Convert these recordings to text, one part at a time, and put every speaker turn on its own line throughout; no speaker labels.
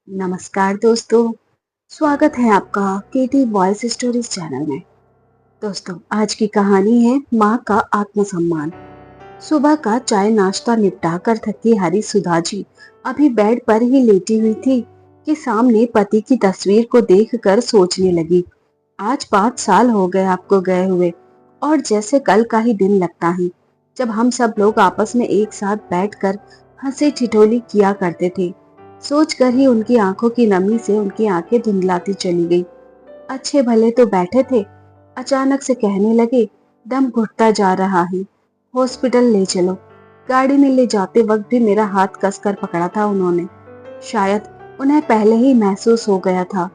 नमस्कार दोस्तों। स्वागत है आपका केटी वॉइस स्टोरीज चैनल में। दोस्तों, आज की कहानी है माँ का आत्मसम्मान। सुबह का चाय नाश्ता निपटा कर थकी हारी सुधा जी अभी बेड पर ही लेटी हुई थी कि सामने पति की तस्वीर को देखकर सोचने लगी। आज 5 साल हो गए आपको गए हुए, और जैसे कल का ही दिन लगता है जब हम सब लोग आपस में एक साथ बैठकर हंसी ठिठोली किया करते थे। सोचकर ही उनकी आंखों की नमी से उनकी आंखें धुंधलाती चली गई। अच्छे भले तो बैठे थे, अचानक से कहने लगे, दम घुटता जा रहा है, हॉस्पिटल ले चलो। गाड़ी में ले जाते वक्त भी मेरा हाथ कसकर पकड़ा था उन्होंने। शायद उन्हें पहले ही महसूस हो गया था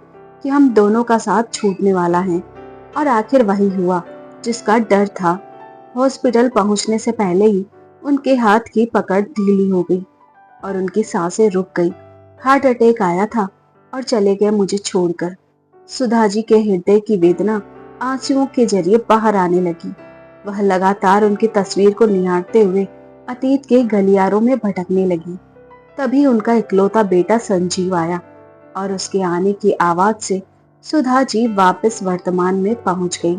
कि हम दोनों का साथ छूटने वाला है, और आखिर वही हुआ जिसका डर था। हॉस्पिटल पहुंचने से पहले ही उनके हाथ की पकड़ ढीली हो गई और उनकी सांसें रुक गई। हार्ट अटैक आया था और चले गए मुझे छोड़कर। सुधा जी के हृदय की वेदना आंसुओं के जरिए बाहर आने लगी। वह लगातार उनकी तस्वीर को निहारते हुए अतीत के गलियारों में भटकने लगी। तभी उनका इकलौता बेटा संजीव आया, और उसके आने की आवाज से सुधा जी वापस वर्तमान में पहुंच गई।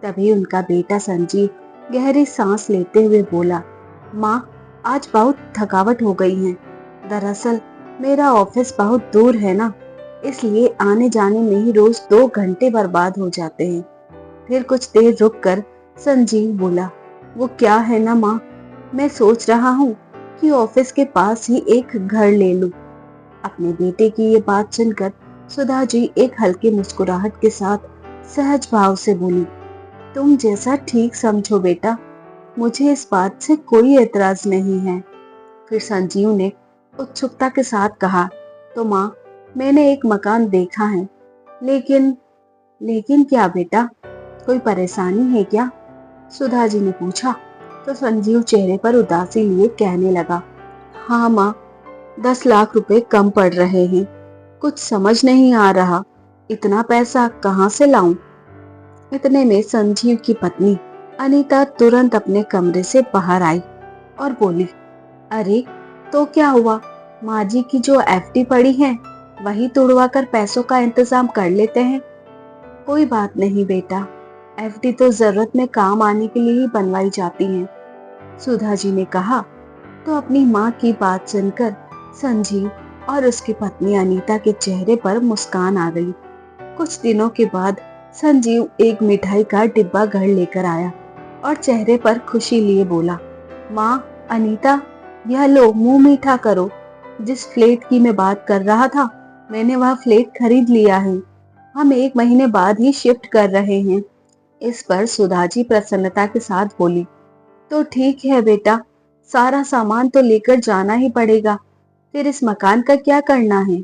तभी उनका बेटा संजीव गहरी सांस लेते हुए बोला, माँ, आज बहुत थकावट हो गई है। दरअसल मेरा ऑफिस बहुत दूर है ना, इसलिए आने जाने में ही रोज 2 घंटे बर्बाद हो जाते हैं। फिर कुछ देर रुककर संजीव बोला, वो क्या है ना माँ, मैं सोच रहा हूँ कि ऑफिस के पास ही एक घर ले लूं। अपने बेटे की ये बात सुनकर सुधा जी एक हल्की मुस्कुराहट के साथ सहज भाव से बोली, तुम जैसा ठीक समझो बेटा, मुझे इस बात से कोई एतराज नहीं है। फिर संजीव ने उत्सुकता के साथ कहा, तो माँ, मैंने एक मकान देखा है, लेकिन लेकिन क्या बेटा, कोई परेशानी है क्या? सुधा जी ने पूछा। तो संजीव चेहरे पर उदासी लिए कहने लगा, हाँ माँ, 10 लाख रुपए कम पड़ रहे हैं। कुछ समझ नहीं आ रहा, इतना पैसा कहाँ से लाऊं? इतने में संजीव की पत्नी अनीता तुरंत अपने कमरे से बाहर आई और बोली, अरे, तो क्या हुआ? माँ जी की जो एफडी पड़ी है वही तुड़वा कर पैसों का इंतजाम कर लेते हैं। कोई बात नहीं बेटा, एफडी तो जरूरत में काम आने के लिए ही बनवाई जाती है, सुधा जी ने कहा। तो अपनी माँ की बात सुनकर संजीव और उसकी पत्नी अनीता के चेहरे पर मुस्कान आ गई। कुछ दिनों के बाद संजीव एक मिठाई का डिब्बा घर लेकर आया और चेहरे पर खुशी लिए बोला, माँ, अनीता, यह लो, मुंह मीठा करो। जिस फ्लैट की मैं बात कर रहा था, मैंने वह फ्लैट खरीद लिया है। हम 1 महीने बाद ही शिफ्ट कर रहे हैं। इस पर सुधा जी प्रसन्नता के साथ बोली, तो ठीक है बेटा, सारा सामान तो लेकर जाना ही पड़ेगा। फिर इस मकान का क्या करना है?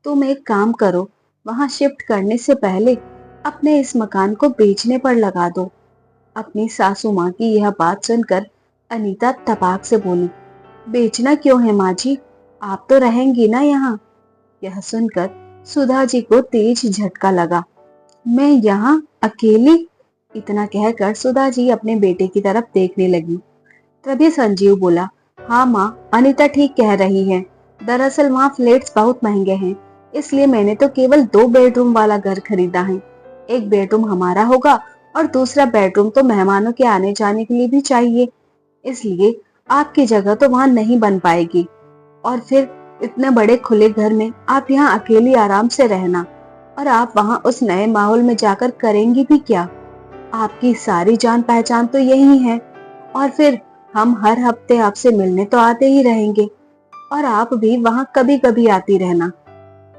तुम एक काम करो, वहां शिफ्ट करने से पहले अपने इस मकान को बेचने पर लगा दो। अपनी सासू माँ की यह बात सुनकर अनीता तपाक से बोली, बेचना क्यों है माँ जी, आप तो रहेंगी ना यहाँ? यह सुनकर सुधा जी को तेज झटका लगा। मैं यहाँ अकेली? इतना कहकर सुधा जी अपने बेटे की तरफ देखने लगी। तभी संजीव बोला, हाँ माँ, अनीता ठीक कह रही है। दरअसल वहाँ फ्लैट्स बहुत महंगे हैं, इसलिए मैंने तो केवल 2 बेडरूम वाला घर खरीदा है। एक बेडरूम हमारा होगा और दूसरा बेडरूम तो मेहमानों के आने जाने के लिए भी चाहिए। इसलिए आपकी जगह तो वहाँ नहीं बन पाएगी, और फिर इतने बड़े खुले घर में आप यहाँ अकेली आराम से रहना, और आप वहाँ उस नए माहौल में जाकर करेंगी भी क्या? आपकी सारी जान पहचान तो यही है, और फिर हम हर हफ्ते आपसे मिलने तो आते ही रहेंगे, और आप भी वहाँ कभी कभी आती रहना।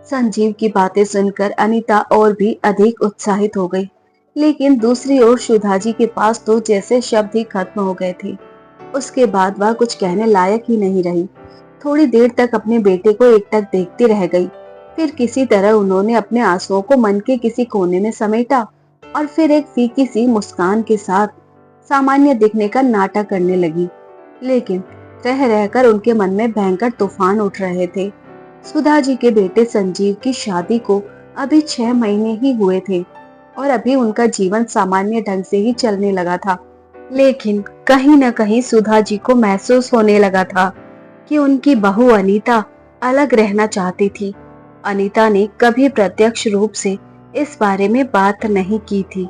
संजीव की बातें सुनकर अनीता और भी अधिक उत्साहित हो गई, लेकिन दूसरी ओर सुधा जी के पास तो जैसे शब्द ही खत्म हो गए थे। उसके बाद वह कुछ कहने लायक ही नहीं रही। थोड़ी देर तक अपने बेटे को एकटक देखती रह गई। फिर किसी तरह उन्होंने अपने आंसुओं को मन के किसी कोने में समेटा, और फिर एक फीकी सी मुस्कान के साथ सामान्य दिखने का नाटक करने लगी। लेकिन रह रहकर उनके मन में भयंकर तूफान उठ रहे थे। सुधा जी के बेटे संजीव की शादी को अभी 6 महीने ही हुए थे, और अभी उनका जीवन सामान्य ढंग से ही चलने लगा था। लेकिन कहीं न कहीं सुधा जी को महसूस होने लगा था कि उनकी बहू अनीता अलग रहना चाहती थी, अनीता ने कभी प्रत्यक्ष रूप से इस बारे में बात नहीं की थी,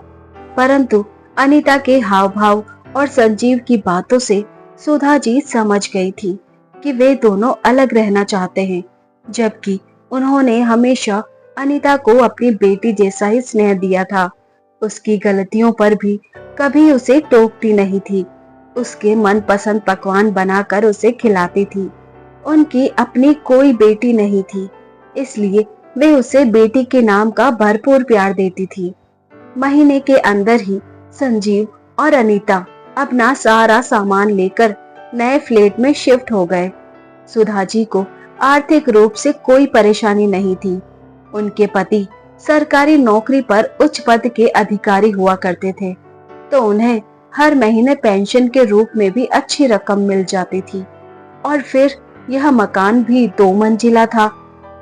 परंतु अनीता के हाव भाव और संजीव की बातों से सुधा जी समझ गई थी कि वे दोनों अलग रहना चाहते हैं, जबकि उन्होंने हमेशा अनीता को अपनी बेटी जैसा ही स्नेह दिया था। उसकी गलतियों पर भी कभी उसे टोकती नहीं थी। उसके मनपसंद पकवान बनाकर उसे खिलाती थी। उनकी अपनी कोई बेटी नहीं थी, इसलिए वे उसे बेटी के नाम का भरपूर प्यार देती थी। महीने के अंदर ही संजीव और अनीता अपना सारा सामान लेकर नए फ्लैट में शिफ्ट हो गए। सुधा जी को आर्थिक रूप से कोई परेशानी नहीं थी। उनके पति सरकारी नौकरी पर उच्च पद के अधिकारी हुआ करते थे, तो उन्हें हर महीने पेंशन के रूप में भी अच्छी रकम मिल जाती थी। और फिर यह मकान भी 2 मंजिला था,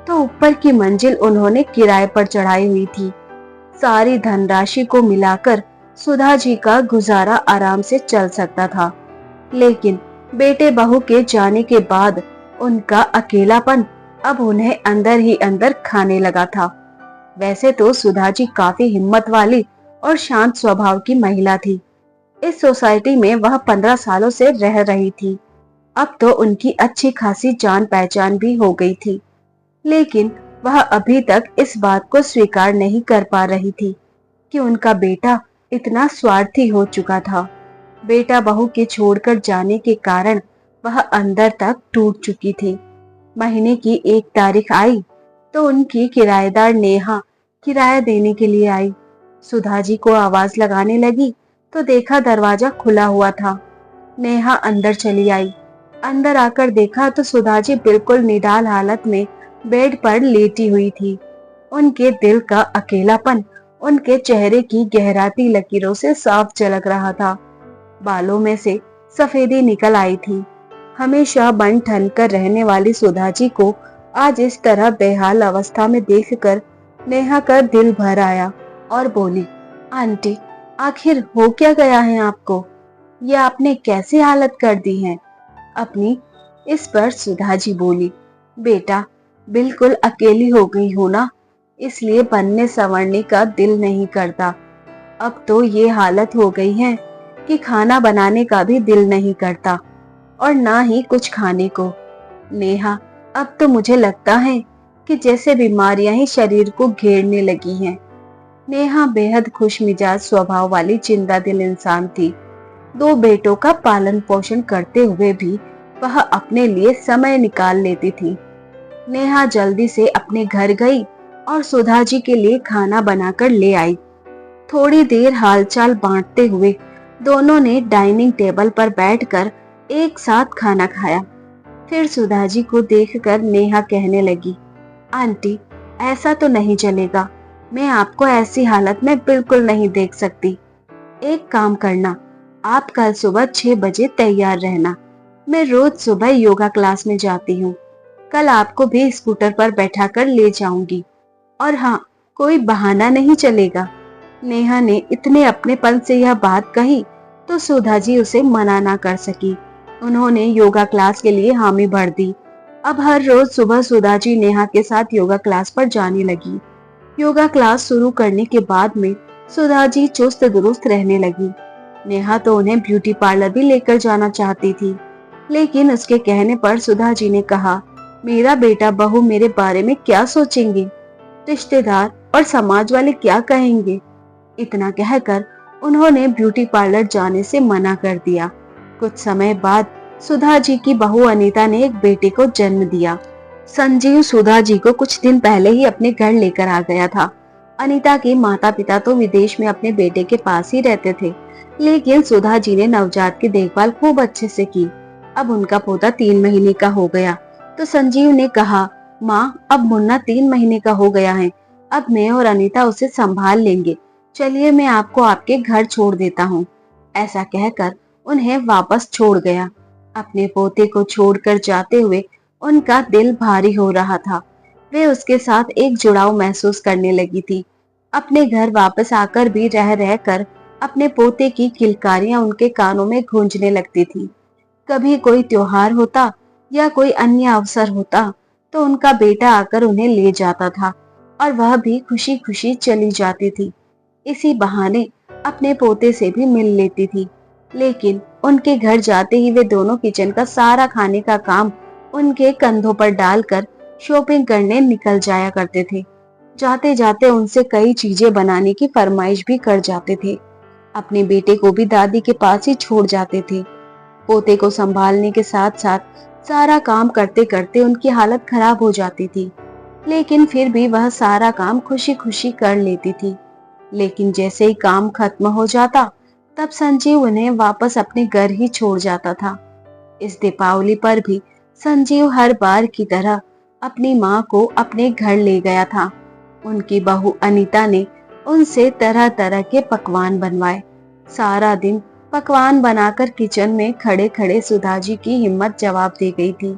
तो ऊपर की मंजिल उन्होंने किराए पर चढ़ाई हुई थी। सारी धनराशि को मिलाकर सुधा जी का गुजारा आराम से चल सकता था, लेकिन बेटे बहू के जाने के बाद उनका अकेलापन अब उन्हें अंदर ही अंदर खाने लगा था। वैसे तो सुधा जी काफी हिम्मत वाली और शांत स्वभाव की महिला थी। इस सोसाइटी में वह 15 सालों से रह रही थी। अब तो उनकी अच्छी खासी जान पहचान भी हो गई थी, लेकिन वह अभी तक इस बात को स्वीकार नहीं कर पा रही थी कि उनका बेटा इतना स्वार्थी हो चुका था। बेटा बहू के छोड़कर जाने के कारण वह अंदर तक टूट चुकी थी। महीने की 1 तारीख आई तो उनकी किराएदार नेहा किराया देने के लिए आई। सुधा जी को आवाज लगाने लगी तो देखा दरवाजा खुला हुआ था। नेहा अंदर चली आई। अंदर आकर देखा तो सुधा जी बिल्कुल निढाल हालत में बेड पर लेटी हुई थी। उनके दिल का अकेलापन उनके चेहरे की गहराती लकीरों से साफ झलक रहा था। बालों में से सफेदी निकल आई थी। हमेशा बन ठन कर रहने वाली सुधा जी को आज इस तरह बेहाल अवस्था में देखकर नेहा का दिल भर आया और बोली, आंटी, आखिर हो क्या गया है आपको? ये आपने कैसी हालत कर दी है अपनी? इस पर सुधा जी बोली, बेटा, बिल्कुल अकेली हो गई हो ना, इसलिए बनने संवरने का दिल नहीं करता। अब तो ये हालत हो गई है कि खाना बनाने का भी दिल नहीं करता और ना ही कुछ खाने को। नेहा, अब तो मुझे लगता है कि जैसे बीमारियां ही शरीर को घेरने लगी हैं। नेहा बेहद खुश मिजाज स्वभाव वाली जिंदा दिल इंसान थी। 2 बेटों का पालन पोषण करते हुए भी वह अपने लिए समय निकाल लेती थी। नेहा जल्दी से अपने घर गई और सुधा जी के लिए खाना बनाकर ले आई। थोड़ी देर हालचाल बांटते हुए दोनों ने डाइनिंग टेबल पर बैठकर एक साथ खाना खाया। फिर सुधा जी को देखकर नेहा कहने लगी, आंटी, ऐसा तो नहीं चलेगा। मैं आपको ऐसी हालत में बिल्कुल नहीं देख सकती। एक काम करना, आप कल सुबह 6 बजे तैयार रहना। मैं रोज सुबह योगा क्लास में जाती हूँ। कल आपको भी स्कूटर पर बैठाकर ले जाऊंगी। और हाँ, कोई बहाना नहीं चलेगा। नेहा ने इतने अपनेपन से यह बात कही तो सुधा जी उसे मना ना कर सकी। उन्होंने योगा क्लास के लिए हामी भर दी। अब हर रोज सुबह सुधा जी नेहा के साथ योगा क्लास पर जाने लगी। योगा क्लास शुरू करने के बाद में सुधा जी चुस्त दुरुस्त रहने लगी। नेहा तो उन्हें ब्यूटी पार्लर भी लेकर जाना चाहती थी, लेकिन उसके कहने पर सुधा जी ने कहा, मेरा बेटा बहू मेरे बारे में क्या सोचेंगे, रिश्तेदार और समाज वाले क्या कहेंगे। इतना कहकर उन्होंने ब्यूटी पार्लर जाने से मना कर दिया। कुछ समय बाद सुधा जी की बहू अनीता ने एक बेटे को जन्म दिया। संजीव सुधा जी को कुछ दिन पहले ही अपने घर लेकर आ गया था। अनीता के माता पिता तो विदेश में अपने बेटे के पास ही रहते थे, लेकिन सुधा जी ने नवजात की देखभाल खूब अच्छे से की। अब उनका पोता 3 महीने का हो गया तो संजीव ने कहा, माँ, अब मुन्ना 3 महीने का हो गया है, अब मैं और अनीता उसे संभाल लेंगे। चलिए, मैं आपको आपके घर छोड़ देता हूँ। ऐसा कहकर उन्हें वापस छोड़ गया। अपने पोते को छोड़कर जाते हुए उनका दिल भारी हो रहा था। वे उसके साथ एक जुड़ाव महसूस करने लगी थी। अपने घर वापस आकर भी रह रहकर अपने पोते की किलकारियां उनके कानों में गूंजने लगती थी। कभी कोई त्योहार होता या कोई अन्य अवसर होता तो उनका बेटा आकर उन्हें ले जाता था और वह भी खुशी खुशी चली जाती थी। इसी बहाने अपने पोते से भी मिल लेती थी। लेकिन उनके घर जाते ही वे दोनों किचन का सारा खाने का काम उनके कंधों पर डालकर शॉपिंग करने निकल जाया करते थे। जाते जाते उनसे कई चीजें बनाने की फरमाइश भी कर जाते थे। अपने बेटे को भी दादी के पास ही छोड़ जाते थे। पोते को संभालने के साथ साथ सारा काम करते करते उनकी हालत खराब हो जाती थी। लेकिन फिर भी वह सारा काम खुशी खुशी कर लेती थी। लेकिन जैसे ही काम खत्म हो जाता, तब संजीव उन्हें वापस अपने घर ही छोड़ जाता था। इस दीपावली पर भी संजीव हर बार की तरह अपनी माँ को अपने घर ले गया था। उनकी बहू अनीता ने उनसे तरह तरह के पकवान बनवाए। सारा दिन पकवान बनाकर किचन में खड़े खड़े सुधा जी की हिम्मत जवाब दे गई थी।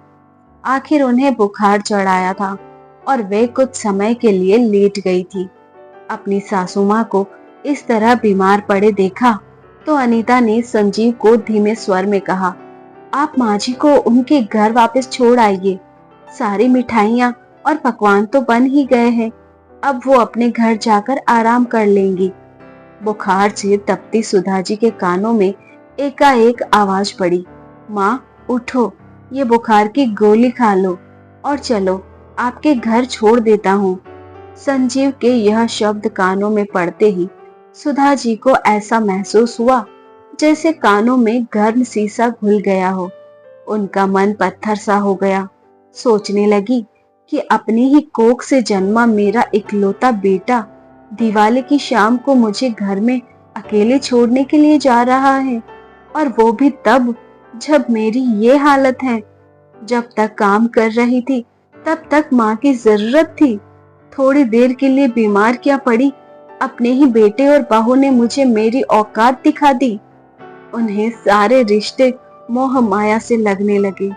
आखिर उन्हें बुखार चढ़ाया था और वे कुछ समय के लिए लेट गई थी। अपनी सासू माँ को इस तरह बीमार पड़े देखा तो अनीता ने संजीव को धीमे स्वर में कहा, आप माँ जी को उनके घर वापस छोड़ आइए। सारी मिठाइयाँ और पकवान तो बन ही गए हैं, अब वो अपने घर जाकर आराम कर लेंगी। बुखार से तपती सुधा जी के कानों में एकाएक आवाज पड़ी, माँ उठो, ये बुखार की गोली खा लो और चलो, आपके घर छोड़ देता हूँ। संजीव के यह शब्द कानों में पड़ते ही सुधा जी को ऐसा महसूस हुआ जैसे कानों में गर्म शीशा घुल गया हो। उनका मन पत्थर सा हो गया। सोचने लगी कि अपनी ही कोख से जन्मा मेरा इकलौता बेटा दिवाली की शाम को मुझे घर में अकेले छोड़ने के लिए जा रहा है, और वो भी तब जब मेरी ये हालत है। जब तक काम कर रही थी तब तक माँ की जरूरत थी। थोड़ी देर के लिए बीमार क्या पड़ी, अपने ही बेटे और बहू ने मुझे मेरी औकात दिखा दी। उन्हें सारे रिश्ते मोह माया से लगने लगे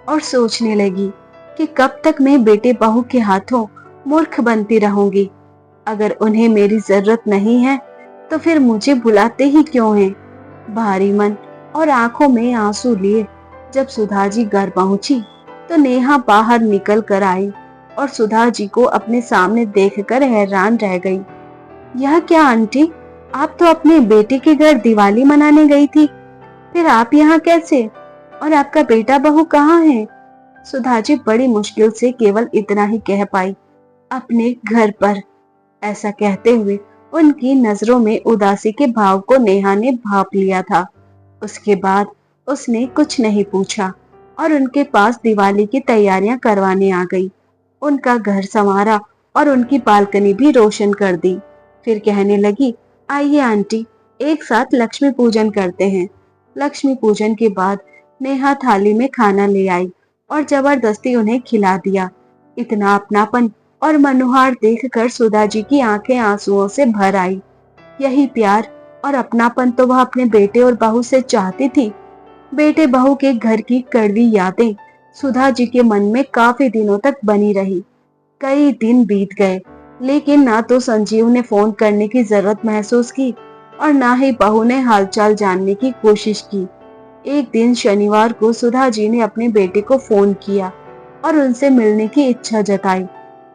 और सोचने लगी कि कब तक मैं बेटे बहू के हाथों मूर्ख बनती रहूंगी। अगर उन्हें मेरी जरूरत नहीं है तो फिर मुझे बुलाते ही क्यों हैं। भारी मन और आंखों में आंसू लिए जब सुधा जी घर पहुंची तो नेहा बाहर निकल कर आई और सुधा जी को अपने सामने देखकर हैरान रह गई। यह क्या आंटी, आप तो अपने बेटे के घर दिवाली मनाने गई थी, फिर आप यहाँ कैसे, और आपका बेटा बहू कहाँ है? सुधा जी बड़ी मुश्किल से केवल इतना ही कह पाई, अपने घर पर। ऐसा कहते हुए उनकी नजरों में उदासी के भाव को नेहा ने भांप लिया था। उसके बाद उसने कुछ नहीं पूछा और उनके पास दिवाली की तैयारियां करवाने आ गई। उनका घर संवारा और उनकी बालकनी भी रोशन कर दी। फिर कहने लगी, आइए आंटी, एक साथ लक्ष्मी पूजन करते हैं। लक्ष्मी पूजन के बाद नेहा थाली में खाना ले आई और जबरदस्ती उन्हें खिला दिया। इतना अपनापन और मनोहार देखकर सुधा जी की आंखें आंसुओं से भर आई। यही प्यार और अपनापन तो वह अपने बेटे और बहू से चाहती थी। बेटे बहू के घर की कड़वी यादें सुधा जी के मन में काफी दिनों तक बनी रही। कई दिन बीत गए, लेकिन ना तो संजीव ने फोन करने की जरूरत महसूस की और ना ही बहू ने हालचाल जानने की कोशिश की। एक दिन शनिवार को सुधा जी ने अपने बेटे को फोन किया और उनसे मिलने की इच्छा जताई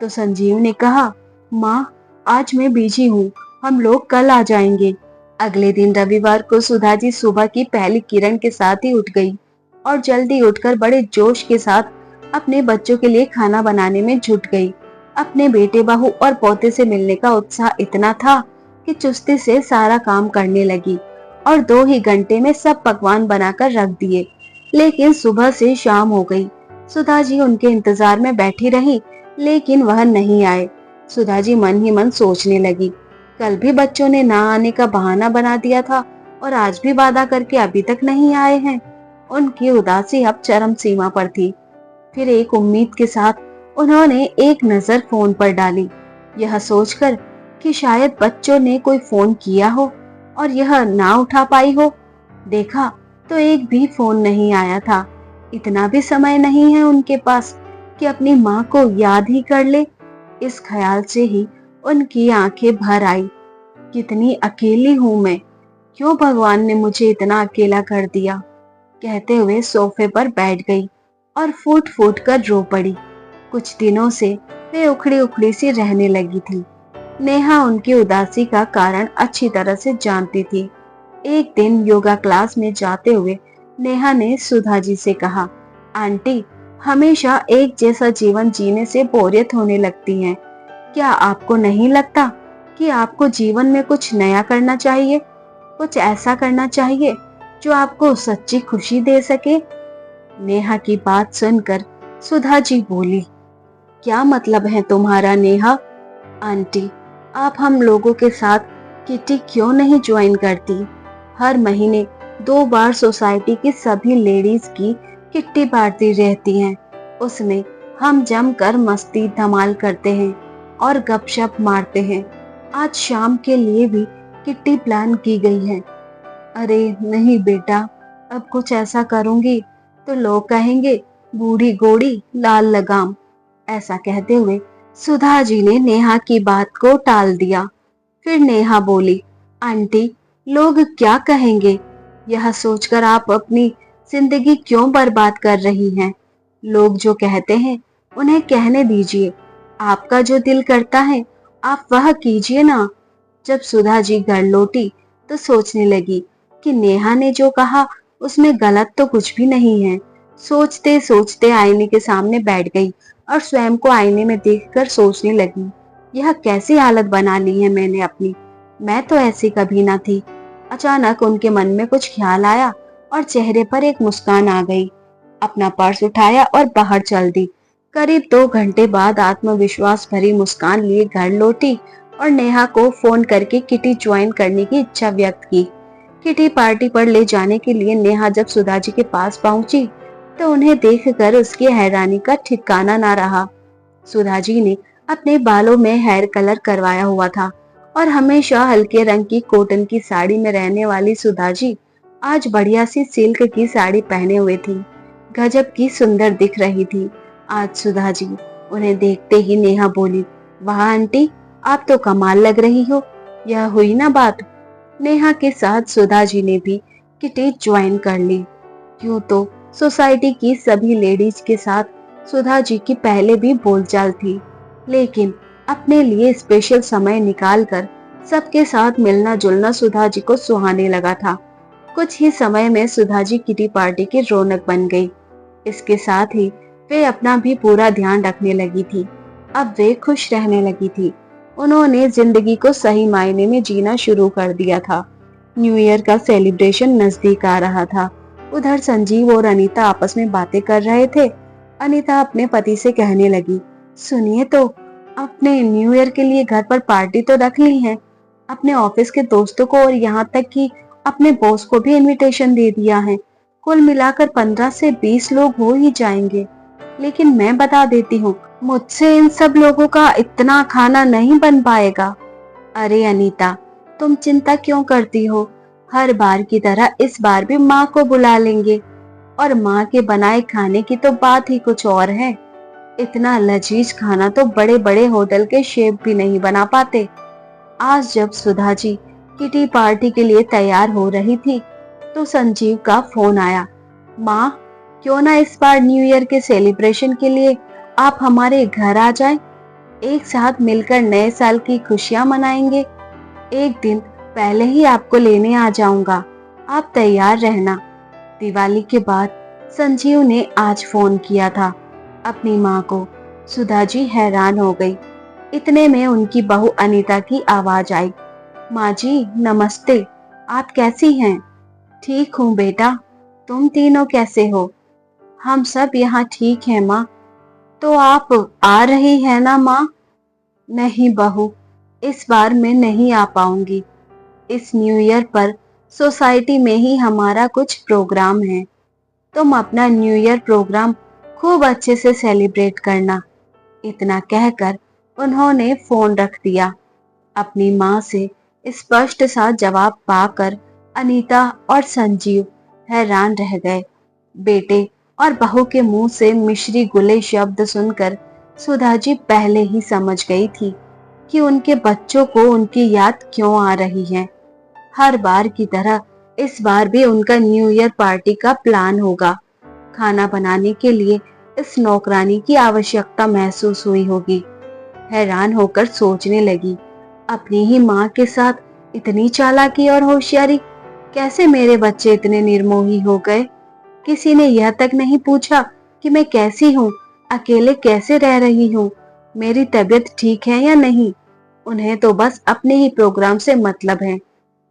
तो संजीव ने कहा, माँ आज मैं बिजी हूँ, हम लोग कल आ जाएंगे। अगले दिन रविवार को सुधा जी सुबह की पहली किरण के साथ ही उठ गई और जल्दी उठकर बड़े जोश के साथ अपने बच्चों के लिए खाना बनाने में जुट गई। अपने बेटे बहू और पोते से मिलने का उत्साह इतना था कि चुस्ती से सारा काम करने लगी और 2 ही घंटे में सब पकवान बनाकर रख दिए। लेकिन सुबह से शाम हो गई। सुधा जी उनके इंतजार में बैठी रही, लेकिन वह नहीं आए। सुधा जी मन ही मन सोचने लगी, कल भी बच्चों ने ना आने का बहाना बना दिया था और आज भी वादा करके अभी तक नहीं आए हैं। उनकी उदासी अब चरम सीमा पर थी। फिर एक उम्मीद के साथ उन्होंने एक नजर फोन पर डाली, यह सोचकर कि शायद बच्चों ने कोई फोन किया हो और यह ना उठा पाई हो। देखा तो एक भी फोन नहीं आया था। इतना भी समय नहीं है उनके पास कि अपनी माँ को याद ही कर ले। इस ख्याल से ही उनकी आंखें भर आई। कितनी अकेली हूं मैं, क्यों भगवान ने मुझे इतना अकेला कर दिया, कहते हुए सोफे पर बैठ गई और फूट फूट कर रो पड़ी। कुछ दिनों से वे उखड़ी उखड़ी सी रहने लगी थी। नेहा उनकी उदासी का कारण अच्छी तरह से जानती थी। एक दिन योगा क्लास में जाते हुए नेहा ने सुधा जी से कहा, आंटी, हमेशा एक जैसा जीवन जीने से बोरियत होने लगती है। क्या आपको नहीं लगता कि आपको जीवन में कुछ नया करना चाहिए, कुछ ऐसा करना चाहिए जो आपको सच्ची खुशी दे सके? नेहा की बात सुनकर सुधा जी बोली, क्या मतलब है तुम्हारा नेहा? आंटी, आप हम लोगों के साथ किटी क्यों नहीं ज्वाइन करती? हर महीने 2 बार सोसाइटी की सभी लेडीज की किट्टी पार्टी रहती है। उसमें हम जमकर मस्ती धमाल करते हैं और गपशप मारते हैं। आज शाम के लिए भी किट्टी प्लान की गई है। अरे नहीं बेटा, अब कुछ ऐसा करूंगी तो लोग कहेंगे बूढ़ी गोड़ी लाल लगाम। ऐसा कहते हुए सुधा जी ने नेहा की बात को टाल दिया। फिर नेहा बोली, आंटी, लोग क्या कहेंगे? यह सोचकर आप अपनी जिंदगी क्यों बर्बाद कर रही हैं? लोग जो कहते हैं उन्हें कहने दीजिए। आपका जो दिल करता है आप वह कीजिए ना। जब सुधा जी घर लौटी तो सोचने लगी कि नेहा ने जो कहा उसमें गलत तो कुछ भी नहीं है। सोचते सोचते आईने के सामने बैठ गई और स्वयं को आईने में देखकर सोचने लगी, यह कैसी हालत बना ली है मैंने अपनी। मैं तो ऐसी कभी ना थी। अचानक उनके मन में कुछ ख्याल आया और चेहरे पर एक मुस्कान आ गई। अपना पर्स उठाया और बाहर चल दी। करीब 2 घंटे बाद आत्मविश्वास भरी मुस्कान लिए घर लौटी और नेहा को फोन करके किटी ज्वाइन करने की इच्छा व्यक्त की। किटी पार्टी पर ले जाने के लिए नेहा जब सुधा जी के पास पहुंची तो उन्हें देखकर उसकी हैरानी का ठिकाना ना रहा। सुधा जी ने अपने बालों में हेयर कलर करवाया हुआ था और हमेशा हल्के रंग की कॉटन की साड़ी में रहने वाली सुधा जी आज बढ़िया सी सिल्क की साड़ी पहने हुए थी। गजब की सुंदर दिख रही थी आज सुधा जी। उन्हें देखते ही नेहा बोली, वाह आंटी, आप तो कमाल लग रही हो। यह हुई ना बात। नेहा के साथ सुधा जी ने भी किटी ज्वाइन कर ली। यूं तो सोसाइटी की सभी लेडीज के साथ सुधा जी की पहले भी बोलचाल थी, लेकिन अपने लिए स्पेशल समय निकालकर सबके साथ मिलना जुलना सुधा जी को सुहाने लगा था। कुछ ही समय में सुधा जी किटी पार्टी की रौनक बन गई। इसके साथ ही वे अपना भी पूरा ध्यान रखने लगी थी। अब वे खुश रहने लगी थी। उन्होंने जिंदगी को सही मायने में जीना शुरू कर दिया था। न्यू ईयर का सेलिब्रेशन नजदीक आ रहा था। उधर संजीव और अनीता आपस में बातें कर रहे थे। अनीता अपने पति से कहने लगी, सुनिए तो, अपने न्यू ईयर के लिए घर पर पार्टी तो रख ली है। अपने ऑफिस के दोस्तों को और यहाँ तक कि अपने बॉस को भी इनविटेशन दे दिया है। कुल मिलाकर 15 से 20 लोग हो ही जाएंगे। लेकिन मैं बता देती हूँ, मुझसे इन सब लोगों का इतना खाना नहीं बन पाएगा। अरे अनीता, तुम चिंता क्यों करती हो? हर बार की तरह इस बार भी माँ को बुला लेंगे और माँ के बनाए खाने की तो बात ही कुछ और है। इतना लजीज खाना तो बड़े बड़े होटल के शेफ भी नहीं बना पाते। आज जब सुधा जी किटी पार्टी के लिए तैयार हो रही थी तो संजीव का फोन आया। माँ, क्यों ना इस बार न्यू ईयर के सेलिब्रेशन के लिए आप हमारे घर आ जाएं। एक साथ मिलकर नए साल की खुशियां मनाएंगे। एक दिन पहले ही आपको लेने आ जाऊंगा, आप तैयार रहना। दिवाली के बाद संजीव ने आज फोन किया था अपनी माँ को। सुधा जी हैरान हो गई। इतने में उनकी बहू अनीता की आवाज आई, माँ जी नमस्ते, आप कैसी हैं? ठीक हूँ बेटा, तुम तीनों कैसे हो? हम सब यहाँ ठीक हैं माँ। तो आप आ रही है ना माँ? नहीं बहू, इस बार मैं नहीं आ पाऊंगी। इस न्यू ईयर पर सोसाइटी में ही हमारा कुछ प्रोग्राम है। तुम अपना न्यू ईयर प्रोग्राम खूब अच्छे से सेलिब्रेट करना। इतना कहकर उन्होंने फोन रख दिया। अपनी माँ से स्पष्ट सा जवाब पाकर अनीता और संजीव हैरान रह गए। बेटे और बहू के मुंह से मिश्री गुले शब्द सुनकर सुधा जी पहले ही समझ गई थी कि उनके बच्चों को उनकी याद क्यों आ रही है। हर बार की तरह इस बार भी उनका न्यू ईयर पार्टी का प्लान होगा। खाना बनाने के लिए इस नौकरानी की आवश्यकता महसूस हुई होगी। हैरान होकर सोचने लगी, अपनी ही माँ के साथ इतनी चालाकी और होशियारी, कैसे मेरे बच्चे इतने निर्मोही हो गए। किसी ने यह तक नहीं पूछा कि मैं कैसी हूँ, अकेले कैसे रह रही हूँ, मेरी तबीयत ठीक है या नहीं। उन्हें तो बस अपने ही प्रोग्राम से मतलब है।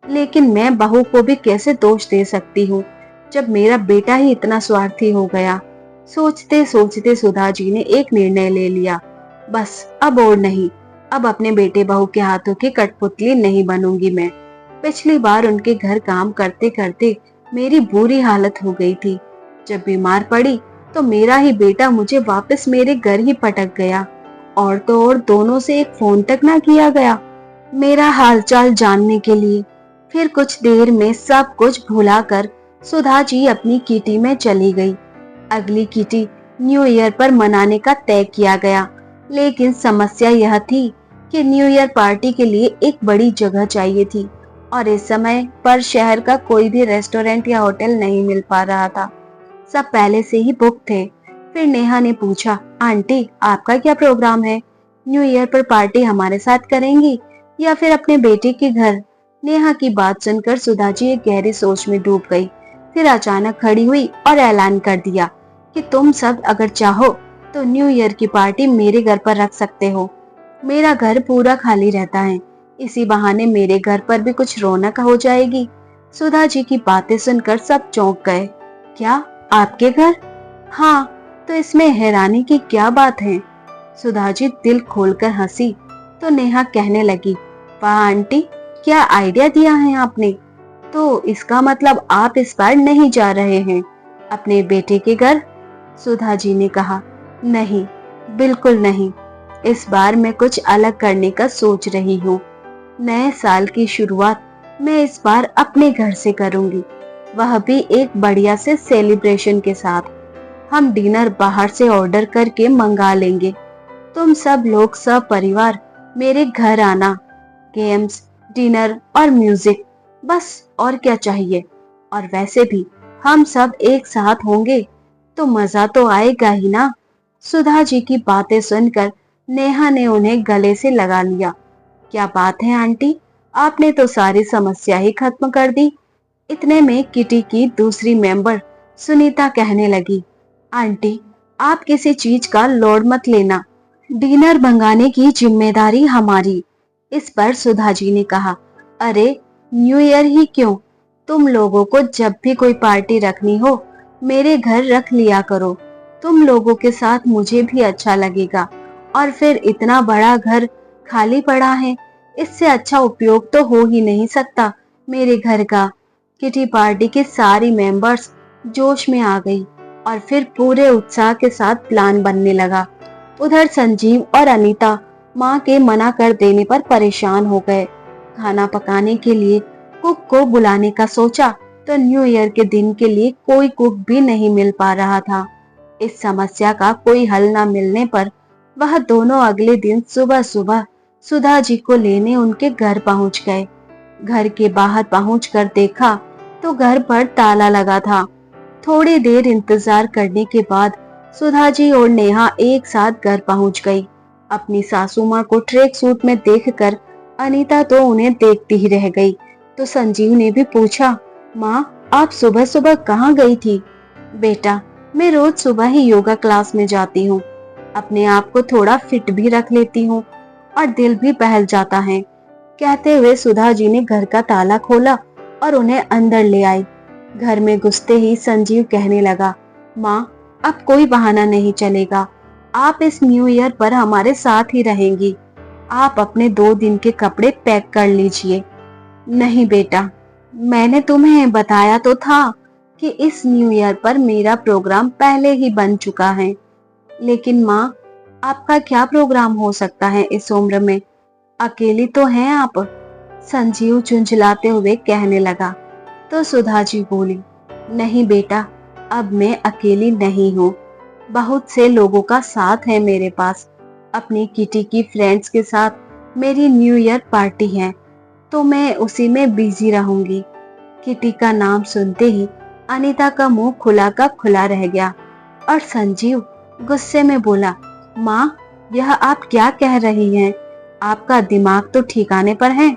लेकिन मैं बहू को भी कैसे दोष दे सकती हूँ, जब मेरा बेटा ही इतना स्वार्थी हो गया। सोचते सोचते सुधा जी ने एक निर्णय ले लिया, बस अब और नहीं, अब अपने बेटे बहू के हाथों की कठपुतली नहीं बनूंगी मैं। पिछली बार उनके घर काम करते करते मेरी बुरी हालत हो गई थी। जब बीमार पड़ी तो मेरा ही बेटा मुझे वापस मेरे घर ही पटक गया, और तो और दोनों से एक फोन तक ना किया गया मेरा हालचाल जानने के लिए। फिर कुछ देर में सब कुछ भुलाकर सुधा जी अपनी किटी में चली गई। अगली किटी न्यू ईयर पर मनाने का तय किया गया, लेकिन समस्या यह थी कि न्यू ईयर पार्टी के लिए एक बड़ी जगह चाहिए थी, और इस समय पर शहर का कोई भी रेस्टोरेंट या होटल नहीं मिल पा रहा था। सब पहले से ही बुक थे। फिर नेहा ने पूछा, आंटी आपका क्या प्रोग्राम है? न्यू ईयर पर पार्टी हमारे साथ करेंगी या फिर अपने बेटे के घर? नेहा की बात सुनकर सुधा जी एक गहरी सोच में डूब गई। फिर अचानक खड़ी हुई और ऐलान कर दिया कि तुम सब अगर चाहो तो न्यू ईयर की पार्टी मेरे घर पर रख सकते हो। मेरा घर पूरा खाली रहता है, इसी बहाने मेरे घर पर भी कुछ रौनक हो जाएगी। सुधा जी की बातें सुनकर सब चौंक गए। क्या, आपके घर? हाँ, तो इसमें हैरानी की क्या बात है? सुधा जी दिल खोलकर हंसी तो नेहा कहने लगी, वाह आंटी, क्या आइडिया दिया है आपने। तो इसका मतलब आप इस बार नहीं जा रहे हैं अपने बेटे के घर? सुधा जी ने कहा, नहीं, बिल्कुल नहीं। इस बार मैं कुछ अलग करने का सोच रही हूँ। नए साल की शुरुआत मैं इस बार अपने घर से करूंगी, वह भी एक बढ़िया से सेलिब्रेशन के साथ। हम डिनर बाहर से ऑर्डर करके मंगा लेंगे। तुम सब लोग सब परिवार मेरे घर आना। गेम्स, डिनर और म्यूजिक, बस और क्या चाहिए। और वैसे भी हम सब एक साथ होंगे तो मजा तो आएगा ही ना। सुधा जी की बातें सुनकर नेहा ने उन्हें गले से लगा लिया। क्या बात है आंटी, आपने तो सारी समस्या ही खत्म कर दी। इतने में किटी की दूसरी मेंबर सुनीता कहने लगी, आंटी आप किसी चीज का लोड मत लेना, डिनर मंगाने की जिम्मेदारी हमारी। इस पर सुधा जी ने कहा, अरे न्यू ईयर ही क्यों, तुम लोगों को जब भी कोई पार्टी रखनी हो मेरे घर रख लिया करो। तुम लोगों के साथ मुझे भी अच्छा लगेगा, और फिर इतना बड़ा घर खाली पड़ा है, इससे अच्छा उपयोग तो हो ही नहीं सकता मेरे घर का। किटी पार्टी के सारी मेंबर्स जोश में आ गई और फिर पूरे उत्साह के साथ प्लान बनने लगा। उधर संजीव और अनीता माँ के मना कर देने पर परेशान हो गए। खाना पकाने के लिए कुक को बुलाने का सोचा तो न्यू ईयर के दिन के लिए कोई कुक भी नहीं मिल पा रहा था। इस समस्या का कोई हल न मिलने पर वह दोनों अगले दिन सुबह सुबह सुधा जी को लेने उनके घर पहुंच गए। घर के बाहर पहुंचकर देखा तो घर पर ताला लगा था। थोड़ी देर इंतजार करने के बाद सुधा जी और नेहा एक साथ घर पहुंच गई। अपनी सासू माँ को ट्रैक सूट में देखकर अनीता तो उन्हें देखती ही रह गई। तो संजीव ने भी पूछा, माँ आप सुबह सुबह कहाँ गई थी? बेटा मैं रोज सुबह ही योगा क्लास में जाती हूँ, अपने आप को थोड़ा फिट भी रख लेती हूँ और दिल भी बहल जाता है। कहते हुए सुधा जी ने घर का ताला खोला और उन्हें अंदर ले आई। घर में घुसते ही संजीव कहने लगा, माँ अब कोई बहाना नहीं चलेगा, आप इस न्यू ईयर पर हमारे साथ ही रहेंगी। आप अपने 2 दिन के कपड़े पैक कर लीजिए। नहीं बेटा, मैंने तुम्हें बताया तो था कि इस न्यू ईयर पर मेरा प्रोग्राम पहले ही बन चुका है। लेकिन माँ आपका क्या प्रोग्राम हो सकता है इस उम्र में, अकेली तो हैं आप। संजीव झुंझलाते हुए कहने लगा। तो सुधा जी बोली, नहीं बेटा, अब मैं अकेली नहीं हूँ, बहुत से लोगों का साथ है मेरे पास। अपनी किटी की फ्रेंड्स के साथ मेरी न्यू ईयर पार्टी है, तो मैं उसी में बिजी रहूंगी। किटी का नाम सुनते ही अनीता का मुंह खुला का खुला रह गया और संजीव गुस्से में बोला, माँ, यह आप क्या कह रही हैं? आपका दिमाग तो ठिकाने पर है।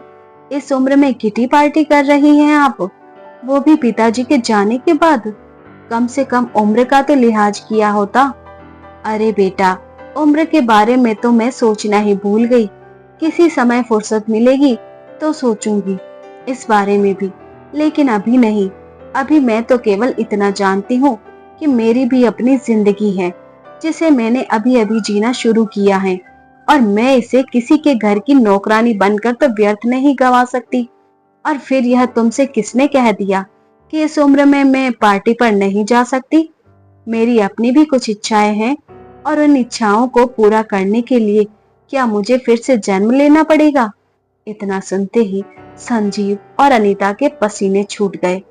इस उम्र में किटी पार्टी कर रही हैं आप, वो भी पिताजी के जाने के बाद। कम से कम उम्र का तो लिहाज किया होता। अरे बेटा, उम्र के बारे में तो मैं सोचना ही भूल गई। किसी समय फुर्सत मिलेगी तो सोचूंगी इस बारे में भी, लेकिन अभी नहीं। अभी मैं तो केवल इतना जानती हूँ कि मेरी भी अपनी जिंदगी है, जिसे मैंने अभी अभी जीना शुरू किया है, और मैं इसे किसी के घर की नौकरानी बनकर तो व्यर्थ नहीं गवा सकती। और फिर यह तुमसे किसने कह दिया कि इस उम्र में मैं पार्टी पर नहीं जा सकती? मेरी अपनी भी कुछ इच्छाएं हैं, और उन इच्छाओं को पूरा करने के लिए क्या मुझे फिर से जन्म लेना पड़ेगा? इतना सुनते ही संजीव और अनीता के पसीने छूट गए।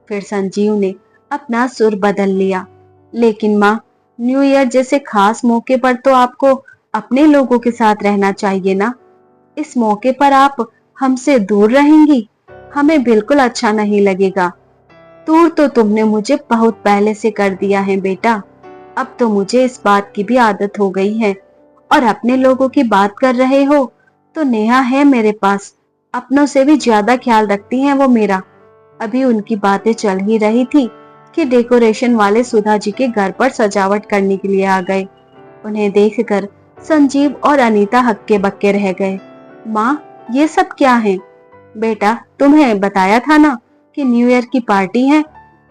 फिर संजीव ने अपना सुर बदल लिया, लेकिन माँ, न्यू ईयर जैसे खास मौके पर तो आपको अपने लोगों के साथ रहना चाहिए ना। इस मौके पर आप हमसे दूर रहेंगी, हमें बिल्कुल अच्छा नहीं लगेगा। दूर तो तुमने मुझे बहुत पहले से कर दिया है बेटा। अब तो मुझे इस बात की भी आदत हो गई है। और अपने लोगों की बात कर रहे हो तो नेहा है मेरे पास, अपनों से भी ज्यादा ख्याल रखती हैं वो मेरा। अभी उनकी बातें चल ही रही थी कि डेकोरेशन वाले सुधा जी के घर पर सजावट करने के लिए आ गए। उन्हें देखकर संजीव और अनीता हक्के बक्के रह गए। माँ, ये सब क्या है? बेटा, तुम्हें बताया था ना कि न्यू ईयर की पार्टी है,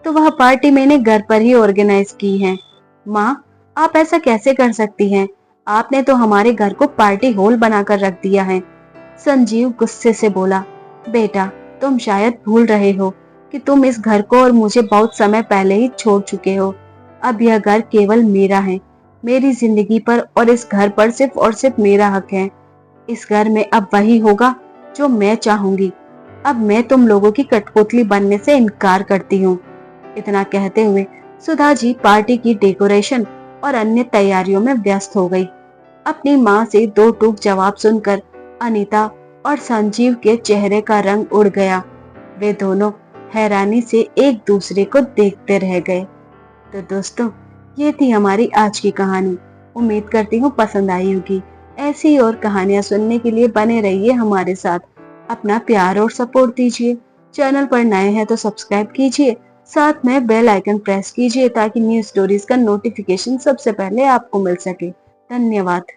तो वह पार्टी मैंने घर पर ही ऑर्गेनाइज की है। माँ, आप ऐसा कैसे कर सकती हैं? आपने तो हमारे घर को पार्टी हॉल बनाकर रख दिया है। संजीव गुस्से से बोला, बेटा, तुम शायद भूल रहे हो कि तुम इस घर को और मुझे बहुत समय पहले ही छोड़ चुके हो। अब यह घर केवल मेरा है। मेरी जिंदगी पर और इस घर पर सिर्फ और सिर्फ मेरा हक है। इस घर में अब वही होगा जो मैं चाहूंगी। अब मैं तुम लोगों की कठपुतली बनने से इनकार करती हूँ। इतना कहते हुए सुधा जी पार्टी की डेकोरेशन और अन्य तैयारियों में व्यस्त हो गई। अपनी माँ से दो टूक जवाब सुनकर अनीता और संजीव के चेहरे का रंग उड़ गया। वे दोनों हैरानी से एक दूसरे को देखते रह गए। तो दोस्तों, ये थी हमारी आज की कहानी। उम्मीद करती हूँ पसंद आई होगी। ऐसी और कहानियां सुनने के लिए बने रहिए हमारे साथ। अपना प्यार और सपोर्ट दीजिए। चैनल पर नए हैं तो सब्सक्राइब कीजिए, साथ में बेल आइकन प्रेस कीजिए ताकि न्यू स्टोरीज का नोटिफिकेशन सबसे पहले आपको मिल सके। धन्यवाद।